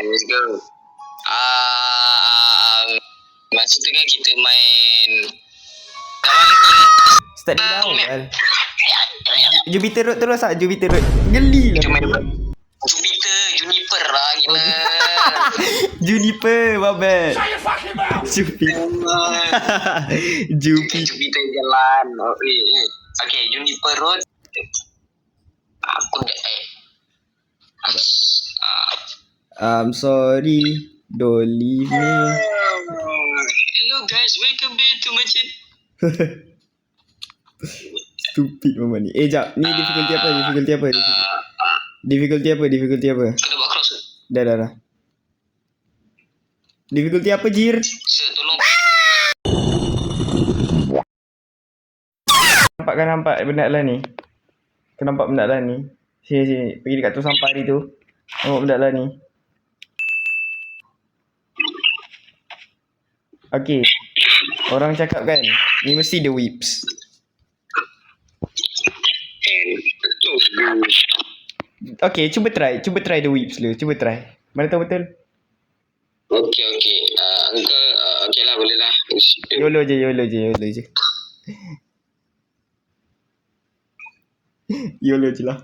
let's go. Masa tu kan kita main Start dari awal. Jupiter Road terus tak? Jupiter Road. Geli lah. kita main Juniper lah gila. Juniper, my bad. Jupiter. Jupiter jalan. Okay, Juniper Road. Aku dah I'm sorry, don't leave me. Hello guys, welcome back to my channel. Stupid mama ni. Jap, ni difficulty apa? Difficulty apa? Kau dah buat cross ke? Dah. Difficulty apa, Jir? Sir, tolong. Nampak benda lah ni. Kau nampak benda lah ni. Sini. Pergi dekat tu sampah hari tu. Nampak benda lah ni. Okay. Orang cakap kan, ni mesti the whips. Okay, cuba try the whips dulu. Cuba try. Mana tahu betul? Okay. Engkau okay lah, boleh lah. YOLO je. YOLO je lah.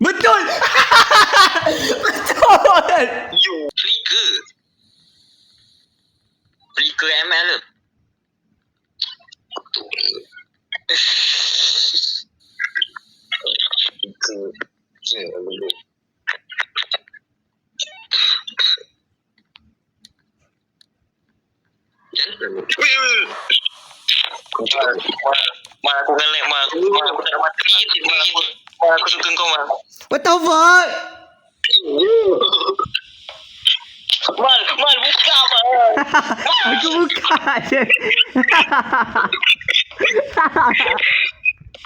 Betul! Betul! Yo, Flickr ML ke? Mal aku ngelek mal. Aku tak ada materi. Mal aku suka kau mal. What the fuck? Mal buka mal. Aku buka je.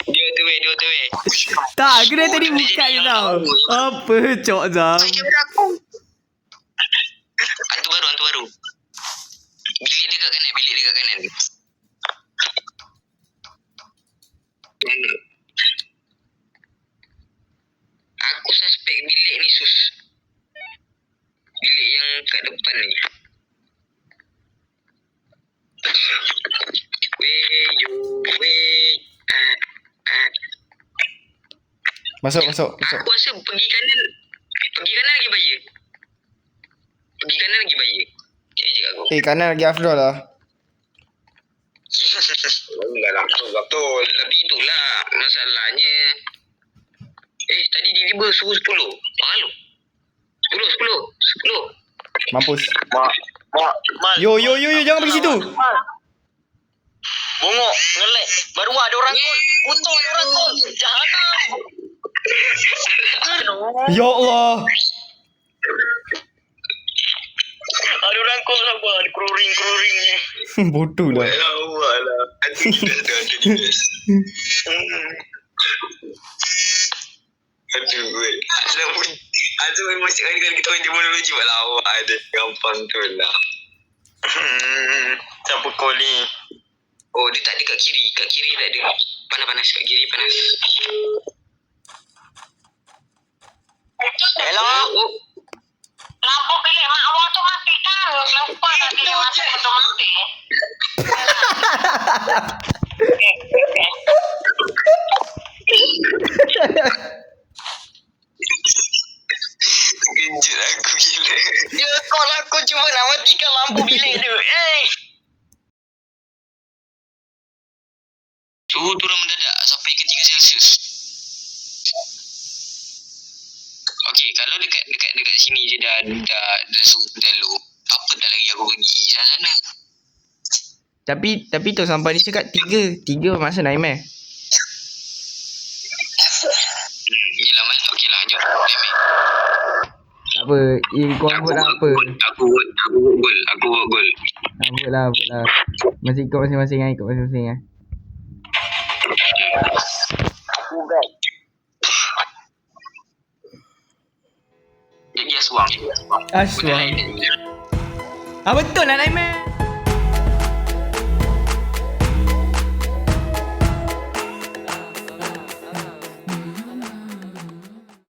Dia tu weh. Tak, aku dah tadi buka je tau. Apa cok Zam? Hantu baru. Bilik dekat kanan. Aku suspek bilik ni sus. Bilik yang kat depan ni. Masuk. Aku rasa pergi kanan lagi bahaya. Cik aku. Kanan lagi afdol lah. Enggak betul. Tapi itulah masalahnya. Tadi tiba-tiba suruh 10. Mahal lu. 10. Mampus. Mak. Yo, jangan pergi situ. Bongok, ngelek. Baru ada orang call. Putus ada orang call. Jahanam. Ya Allah. Ada orang call apa? Ada kruring ni. Bodoh lah. Alah. Ada. Aduh, weh. Azul memang sekali kita main demonologi buat lawak ada. Gampang tu lah. Siapa call ni? Oh, dia tak ada kat kiri. Kat kiri tak ada. Panas. Kat kiri panas. Hello? Lampu bilik mak awak tu mati kan? Lupa tak dia masuk otomatik. Kejut aku gila. Dia call aku cuma nak matikan lampu bilik tu. Suhu turun mendadak sampai ke 3 Celsius. Okey, kalau dekat sini je dah suhu dah low. Apa tak lagi aku pergi sana. Tapi tu sampai ni cakap 3 masa nightmare. Yelah mas, okeylah jom. Tak apa, kau buat lah apa. Aku buat gol. Buat lah. Masih ikut masing-masing lah. Aku back. Jadi aswang. Aswang. Betul lah nightmare.